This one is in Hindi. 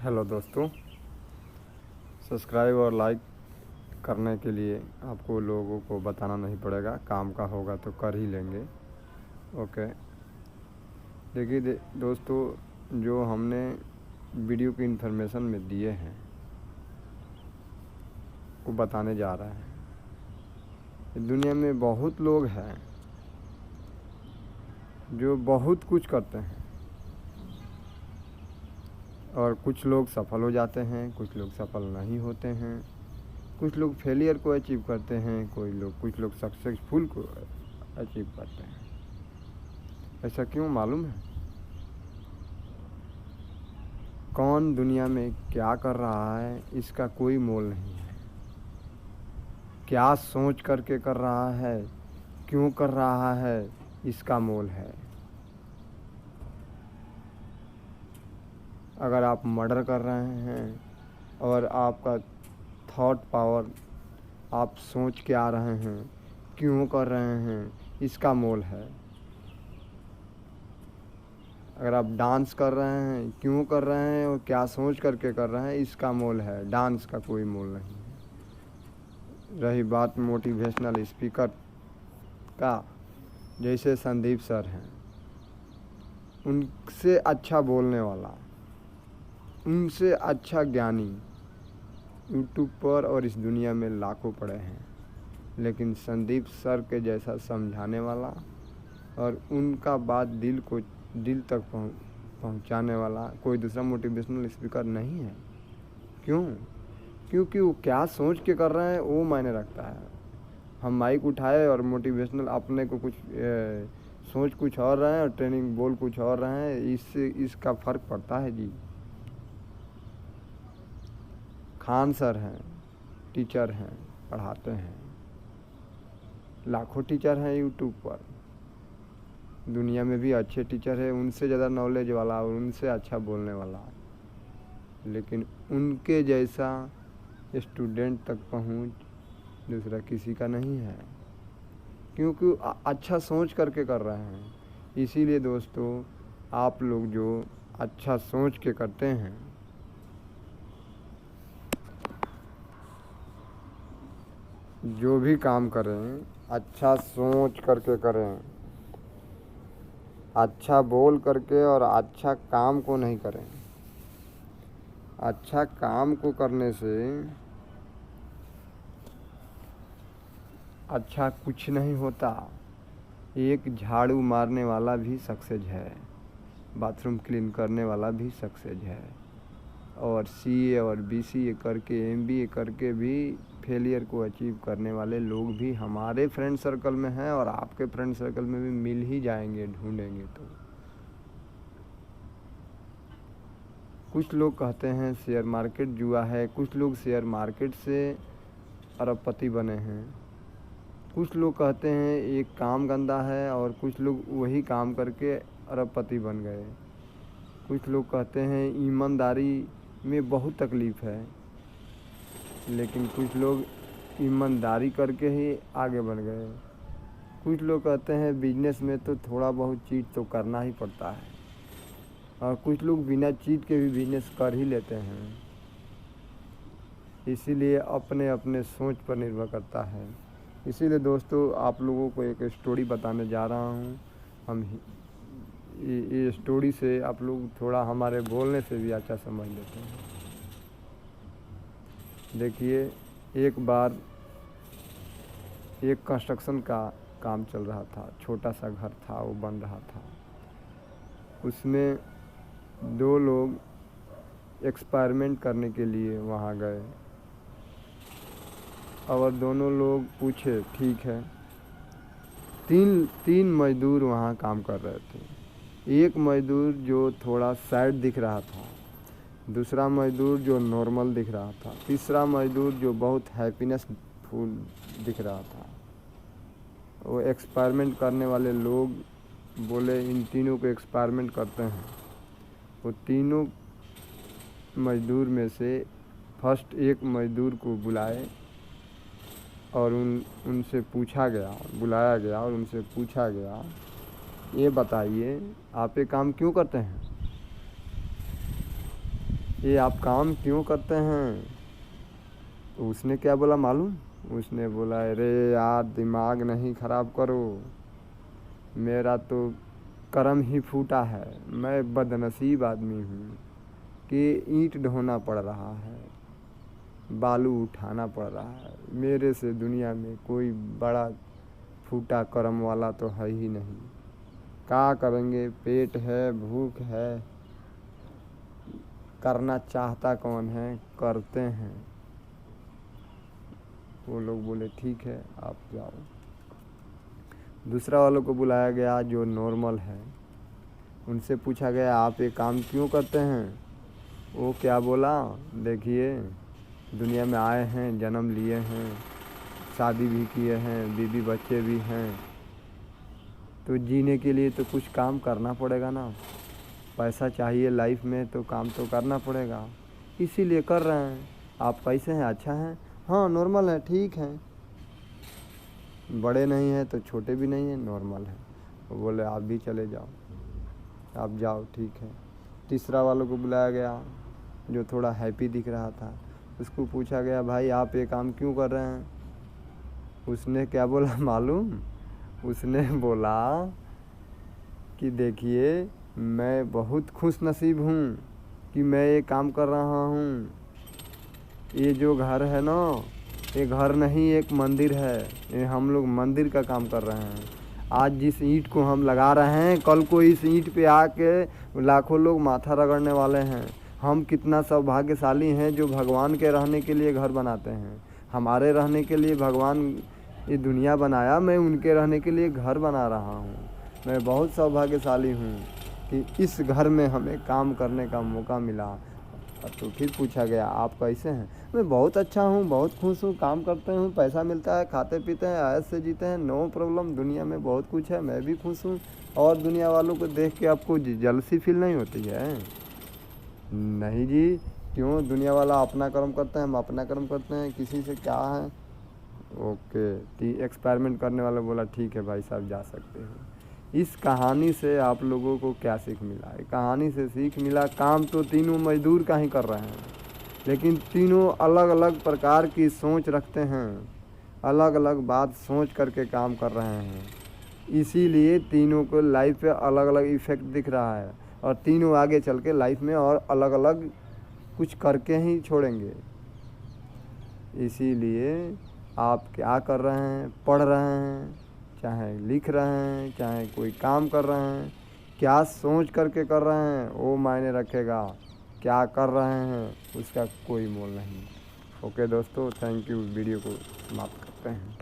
हेलो दोस्तों, सब्सक्राइब और लाइक करने के लिए आपको लोगों को बताना नहीं पड़ेगा। काम का होगा तो कर ही लेंगे। ओके, देखिए दोस्तों, जो हमने वीडियो की इन्फॉर्मेशन में दिए हैं वो बताने जा रहे हैं। दुनिया में बहुत लोग हैं जो बहुत कुछ करते हैं और कुछ लोग सफल हो जाते हैं, कुछ लोग सफल नहीं होते हैं, कुछ लोग फेलियर को अचीव करते हैं, कुछ लोग सक्सेसफुल को अचीव करते हैं। ऐसा क्यों मालूम है? कौन दुनिया में क्या कर रहा है इसका कोई मोल नहीं है। क्या सोच करके कर रहा है, क्यों कर रहा है, इसका मोल है। अगर आप मर्डर कर रहे हैं और आपका थॉट पावर, आप सोच के आ रहे हैं, क्यों कर रहे हैं, इसका मोल है। अगर आप डांस कर रहे हैं, क्यों कर रहे हैं और क्या सोच करके कर रहे हैं, इसका मोल है। डांस का कोई मोल नहीं है। रही बात मोटिवेशनल स्पीकर का, जैसे संदीप सर हैं, उनसे अच्छा बोलने वाला, उनसे अच्छा ज्ञानी यूट्यूब पर और इस दुनिया में लाखों पड़े हैं, लेकिन संदीप सर के जैसा समझाने वाला और उनका बात दिल तक पहुंचाने वाला कोई दूसरा मोटिवेशनल स्पीकर नहीं है। क्यों? क्योंकि वो क्या सोच के कर रहे हैं वो मायने रखता है। हम माइक उठाए और मोटिवेशनल अपने को कुछ सोच कुछ और रहे हैं और ट्रेनिंग बोल कुछ और रहे हैं, इससे इसका फ़र्क पड़ता है जी। खान सर हैं, टीचर हैं, पढ़ाते हैं, लाखों टीचर हैं यूट्यूब पर। दुनिया में भी अच्छे टीचर है, उनसे ज़्यादा नॉलेज वाला और उनसे अच्छा बोलने वाला, लेकिन उनके जैसा स्टूडेंट तक पहुंच दूसरा किसी का नहीं है, क्योंकि अच्छा सोच करके कर रहे हैं। इसीलिए दोस्तों, आप लोग जो अच्छा सोच के करते हैं, जो भी काम करें अच्छा सोच करके करें, अच्छा बोल करके और अच्छा काम को नहीं करें। अच्छा काम को करने से अच्छा कुछ नहीं होता। एक झाड़ू मारने वाला भी सक्सेस है, बाथरूम क्लीन करने वाला भी सक्सेस है, और सीए और बीसीए करके एमबीए करके भी फेलियर को अचीव करने वाले लोग भी हमारे फ्रेंड सर्कल में हैं और आपके फ्रेंड सर्कल में भी मिल ही जाएंगे, ढूंढेंगे तो। कुछ लोग कहते हैं शेयर मार्केट जुआ है, कुछ लोग शेयर मार्केट से अरबपति बने हैं, कुछ लोग कहते हैं एक काम गंदा है और कुछ लोग वही काम करके अरबपति बन गए। कुछ लोग कहते हैं ईमानदारी में बहुत तकलीफ़ है, लेकिन कुछ लोग ईमानदारी करके ही आगे बढ़ गए। कुछ लोग कहते हैं बिजनेस में तो थोड़ा बहुत चीज़ तो करना ही पड़ता है, और कुछ लोग बिना चीज़ के भी बिजनेस कर ही लेते हैं। इसीलिए अपने अपने सोच पर निर्भर करता है। इसीलिए दोस्तों, आप लोगों को एक स्टोरी बताने जा रहा हूँ। हम ये स्टोरी से आप लोग थोड़ा हमारे बोलने से भी अच्छा समझ लेते हैं। देखिए, एक बार एक कंस्ट्रक्शन का काम चल रहा था, छोटा सा घर था, वो बन रहा था। उसमें दो लोग एक्सपेरिमेंट करने के लिए वहाँ गए और दोनों लोग पूछे, ठीक है। तीन मजदूर वहाँ काम कर रहे थे। एक मजदूर जो थोड़ा सैड दिख रहा था, दूसरा मजदूर जो नॉर्मल दिख रहा था, तीसरा मजदूर जो बहुत हैप्पीनेस फुल दिख रहा था। वो एक्सपेरिमेंट करने वाले लोग बोले, इन तीनों को एक्सपेरिमेंट करते हैं। वो तीनों मजदूर में से फर्स्ट एक मजदूर को बुलाए और उनसे बुलाया गया और उनसे पूछा गया, ये बताइए आप ये काम क्यों करते हैं? ये आप काम क्यों करते हैं? तो उसने क्या बोला मालूम? उसने बोला, अरे यार दिमाग नहीं ख़राब करो, मेरा तो कर्म ही फूटा है, मैं बदनसीब आदमी हूँ कि ईंट ढोना पड़ रहा है, बालू उठाना पड़ रहा है। मेरे से दुनिया में कोई बड़ा फूटा कर्म वाला तो है ही नहीं। क्या करेंगे, पेट है, भूख है, करना चाहता कौन है, करते हैं। वो लोग बोले ठीक है आप जाओ। दूसरा वालों को बुलाया गया जो नॉर्मल है, उनसे पूछा गया आप ये काम क्यों करते हैं? वो क्या बोला, देखिए दुनिया में आए हैं, जन्म लिए हैं, शादी भी किए हैं, बीवी बच्चे भी हैं, तो जीने के लिए तो कुछ काम करना पड़ेगा ना, पैसा चाहिए लाइफ में, तो काम तो करना पड़ेगा, इसीलिए कर रहे हैं। आप कैसे हैं, अच्छा हैं? हाँ नॉर्मल है, ठीक है, बड़े नहीं हैं तो छोटे भी नहीं हैं, नॉर्मल है। वो बोले आप भी चले जाओ, आप जाओ, ठीक है। तीसरा वालों को बुलाया गया जो थोड़ा हैप्पी दिख रहा था, उसको पूछा गया भाई आप ये काम क्यों कर रहे हैं? उसने क्या बोला मालूम? उसने बोला कि देखिए मैं बहुत खुश नसीब हूँ कि मैं ये काम कर रहा हूँ। ये जो घर है ना, ये घर नहीं एक मंदिर है, ये हम लोग मंदिर का काम कर रहे हैं। आज जिस ईंट को हम लगा रहे हैं, कल को इस ईंट पे आके लाखों लोग माथा रगड़ने वाले हैं। हम कितना सौभाग्यशाली हैं जो भगवान के रहने के लिए घर बनाते हैं। हमारे रहने के लिए भगवान ये दुनिया बनाया, मैं उनके रहने के लिए घर बना रहा हूँ। मैं बहुत सौभाग्यशाली हूँ कि इस घर में हमें काम करने का मौका मिला। तो फिर पूछा गया आप कैसे हैं? मैं बहुत अच्छा हूँ, बहुत खुश हूँ, काम करते हूँ, पैसा मिलता है, खाते पीते हैं, ऐश से जीते हैं, नो प्रॉब्लम, दुनिया में बहुत कुछ है, मैं भी खुश हूँ। और दुनिया वालों को देख के आपको जलसी फील नहीं होती है? नहीं जी, क्यों? दुनिया वाला अपना कर्म करते हैं, हम अपना कर्म करते हैं, किसी से क्या है। ओके, एक्सपेरिमेंट करने वाला बोला ठीक है भाई साहब जा सकते हो। इस कहानी से आप लोगों को क्या सीख मिला? कहानी से सीख मिला काम तो तीनों मजदूर का ही कर रहे हैं, लेकिन तीनों अलग अलग प्रकार की सोच रखते हैं, अलग अलग बात सोच करके काम कर रहे हैं, इसीलिए तीनों को लाइफ पे अलग अलग इफ़ेक्ट दिख रहा है, और तीनों आगे चल के लाइफ में और अलग अलग कुछ करके ही छोड़ेंगे। इसीलिए आप क्या कर रहे हैं, पढ़ रहे हैं, चाहे लिख रहे हैं, चाहे कोई काम कर रहे हैं, क्या सोच करके कर रहे हैं वो मायने रखेगा, क्या कर रहे हैं उसका कोई मोल नहीं। ओके दोस्तों, थैंक यू। वीडियो को समाप्त करते हैं।